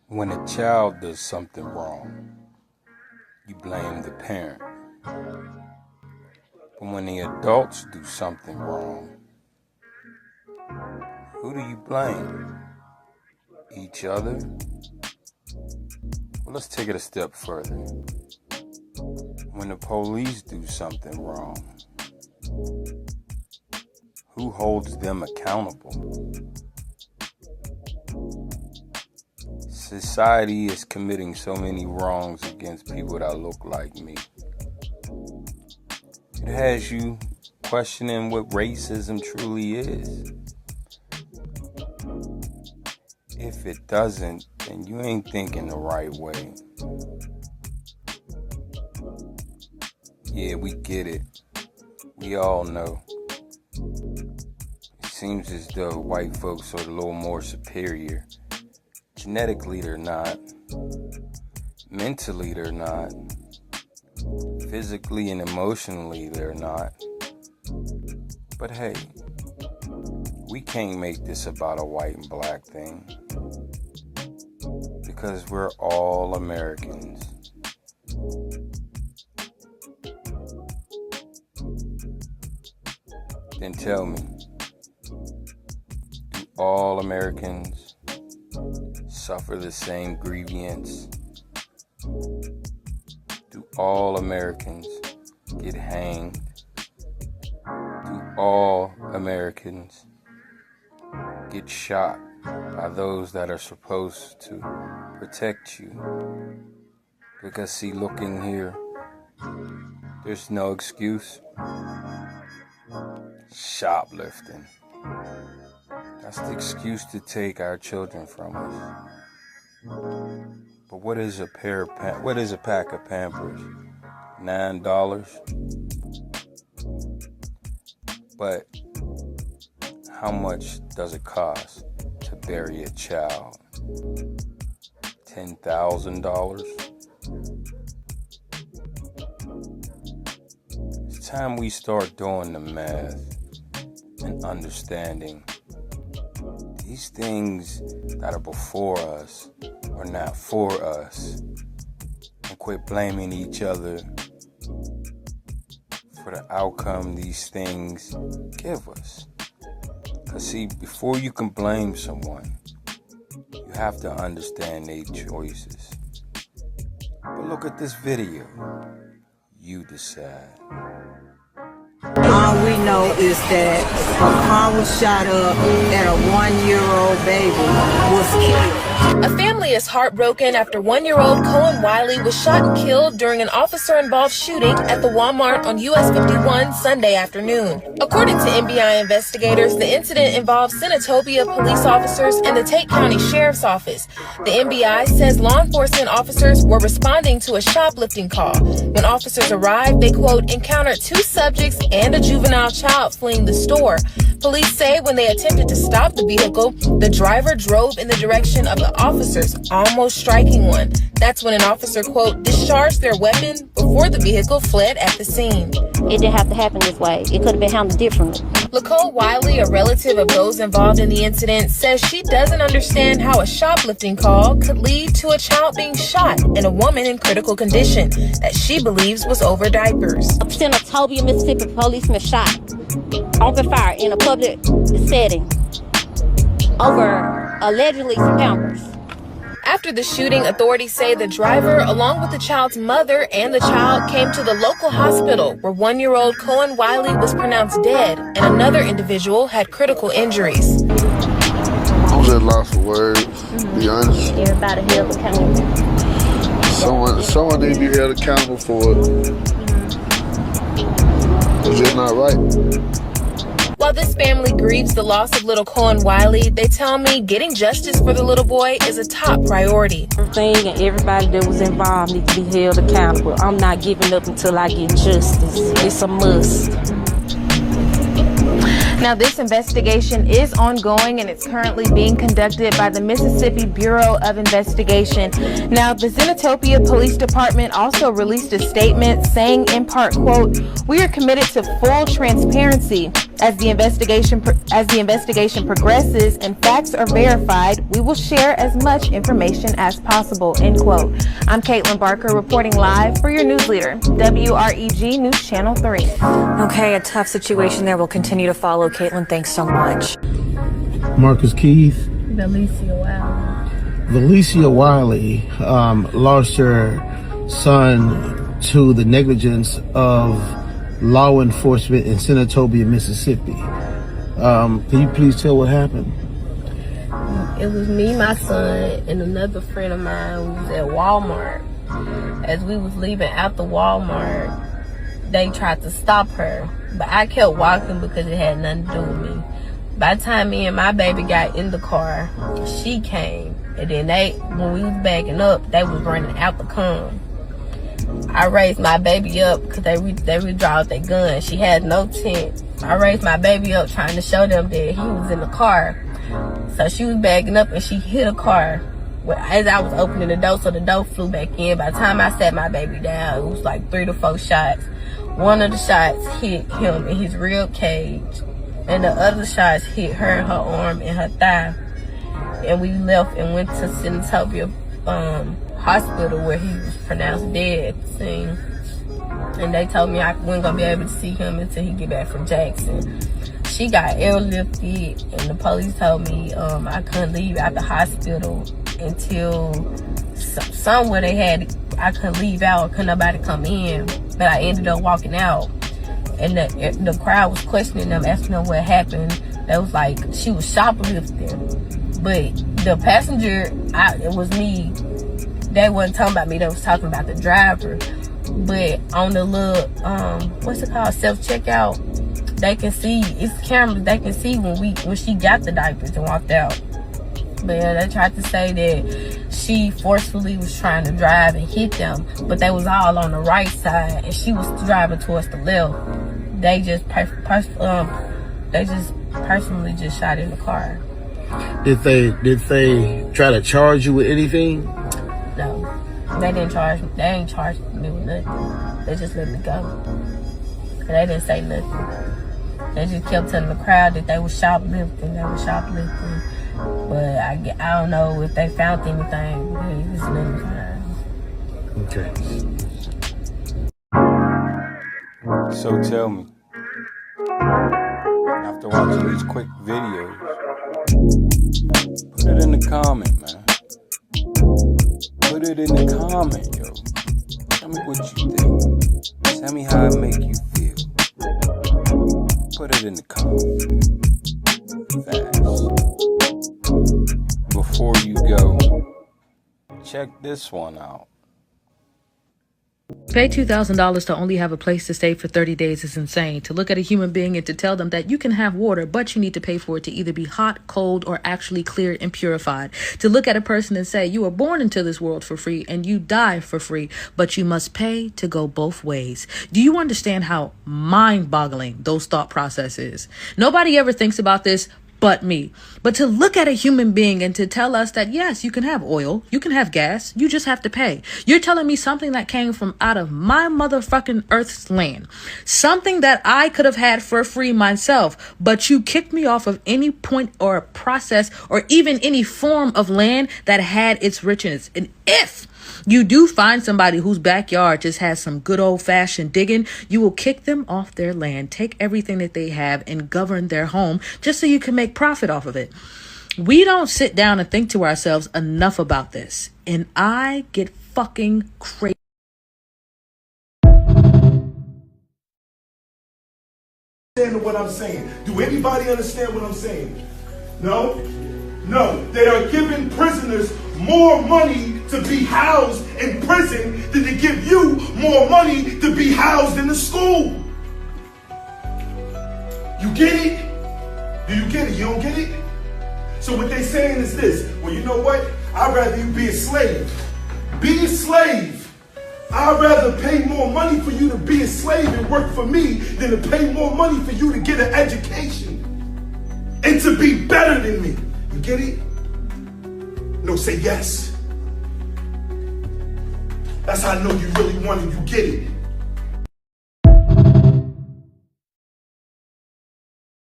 When a child does something wrong, you blame the parent. But when the adults do something wrong, who do you blame? Each other? Well, let's take it a step further. When the police do something wrong, who holds them accountable? Society is committing so many wrongs against people that look like me. It has you questioning what racism truly is. If it doesn't, then you ain't thinking the right way. Yeah, we get it. We all know. It seems as though white folks are a little more superior. Genetically, they're not. Mentally, they're not. Physically and emotionally, they're not. But hey, we can't make this about a white and black thing. Because we're all Americans. Then tell me, do all Americans suffer the same grievance? Do all Americans get hanged? Do all Americans get shot by those that are supposed to protect you? Because see, looking here, there's no excuse. Shoplifting. That's the excuse to take our children from us. But what is a pack of Pampers? $9. But how much does it cost to bury a child? $10,000? It's time we start doing the math and understanding these things that are before us are not for us, and quit blaming each other for the outcome these things give us. Because see, before you can blame someone, you have to understand their choices. But look at this video. You decide. All we know is that a car was shot up and a 1-year-old baby was killed. A family is heartbroken after 1-year-old Cohen Wiley was shot and killed during an officer-involved shooting at the Walmart on US 51 Sunday afternoon. According to NBI investigators, the incident involved Senatobia police officers and the Tate County Sheriff's Office. The NBI says law enforcement officers were responding to a shoplifting call. When officers arrived, they, quote, encountered 2 subjects and a juvenile child fleeing the store. Police say when they attempted to stop the vehicle, the driver drove in the direction of the officers, almost striking one. That's when an officer, quote, discharged their weapon before the vehicle fled at the scene. It didn't have to happen this way. It could have been handled differently. LaCole Wiley, a relative of those involved in the incident, says she doesn't understand how a shoplifting call could lead to a child being shot and a woman in critical condition that she believes was over diapers. A Senatobia, Mississippi policeman shot, open fire in a public setting over allegedly some Pampers. After the shooting, authorities say the driver, along with the child's mother and the child, came to the local hospital where 1-year-old Cohen Wiley was pronounced dead and another individual had critical injuries. I'm just lost for words, to be honest. Everybody held accountable. Someone needs to be held accountable for it. It's just not right. While this family grieves the loss of little Cohen Wiley, they tell me getting justice for the little boy is a top priority. Everything and everybody that was involved needs to be held accountable. I'm not giving up until I get justice. It's a must. Now, this investigation is ongoing and it's currently being conducted by the Mississippi Bureau of Investigation. Now, the Senatobia Police Department also released a statement saying in part, quote, "We are committed to full transparency As the investigation progresses and facts are verified, we will share as much information as possible, end quote. I'm Caitlin Barker reporting live for your news leader, WREG News Channel 3. Okay, a tough situation there. We'll continue to follow. Caitlin, thanks so much. Marcus Keith. Valencia Wiley lost her son to the negligence of law enforcement in Senatobia, Mississippi. Can you please tell what happened? It was me, my son, and another friend of mine who was at Walmart. As we was leaving out the Walmart, they tried to stop her, but I kept walking because it had nothing to do with me. By the time me and my baby got in the car, she came, and then when we was backing up, they was running out the cone. I raised my baby up because they withdrawed their gun. She had no tent. I raised my baby up trying to show them that he was in the car. So she was backing up and she hit a car as I was opening the door, so the door flew back in. By the time I sat my baby down, it was like 3 to 4 shots. One of the shots hit him in his rib cage, and the other shots hit her in her arm and her thigh. And we left and went to Senatobia hospital where he was pronounced dead at the scene. And they told me I wasn't gonna be able to see him until he get back from Jackson. She got airlifted, and the police told me I couldn't leave out the hospital until somewhere I couldn't leave out, couldn't nobody come in. But I ended up walking out, and the crowd was questioning them, asking them what happened. They was like, she was shoplifting. But the passenger, it was me. They wasn't talking about me, they was talking about the driver. But on the little, what's it called, self-checkout, they can see, it's cameras, they can see when she got the diapers and walked out. But yeah, they tried to say that she forcefully was trying to drive and hit them, but they was all on the right side, and she was driving towards the left. They just personally just shot in the car. Did they try to charge you with anything? No, they didn't charge me. They ain't charged me with nothing. They just let me go. And they didn't say nothing. They just kept telling the crowd that they were shoplifting. But I don't know if they found anything. It was nothing found. Okay. So tell me, after watching these quick videos, put it in the comment, man. Put it in the comment, yo. Tell me what you think. Tell me how it make you feel. Put it in the comment. Fast. Before you go, check this one out. Pay $2,000 to only have a place to stay for 30 days is insane. To look at a human being and to tell them that you can have water, but you need to pay for it to either be hot, cold, or actually clear and purified. To look at a person and say, you were born into this world for free and you die for free, but you must pay to go both ways. Do you understand how mind-boggling those thought process is? Nobody ever thinks about this but me. But to look at a human being and to tell us that, yes, you can have oil, you can have gas, you just have to pay. You're telling me something that came from out of my motherfucking Earth's land. Something that I could have had for free myself, but you kicked me off of any point or process or even any form of land that had its richness. And if you do find somebody whose backyard just has some good old-fashioned digging, you will kick them off their land, take everything that they have, and govern their home just so you can make profit off of it. We don't sit down and think to ourselves enough about this. And I get fucking crazy. What I'm saying. Do anybody understand what I'm saying? No? No. They are giving prisoners more money to be housed in prison than to give you more money to be housed in the school. You get it? Do you get it? You don't get it? So what they're saying is this. Well, you know what? I'd rather you be a slave. Be a slave. I'd rather pay more money for you to be a slave and work for me than to pay more money for you to get an education and to be better than me. You get it? No, say yes. That's how I know you really want it. You get it.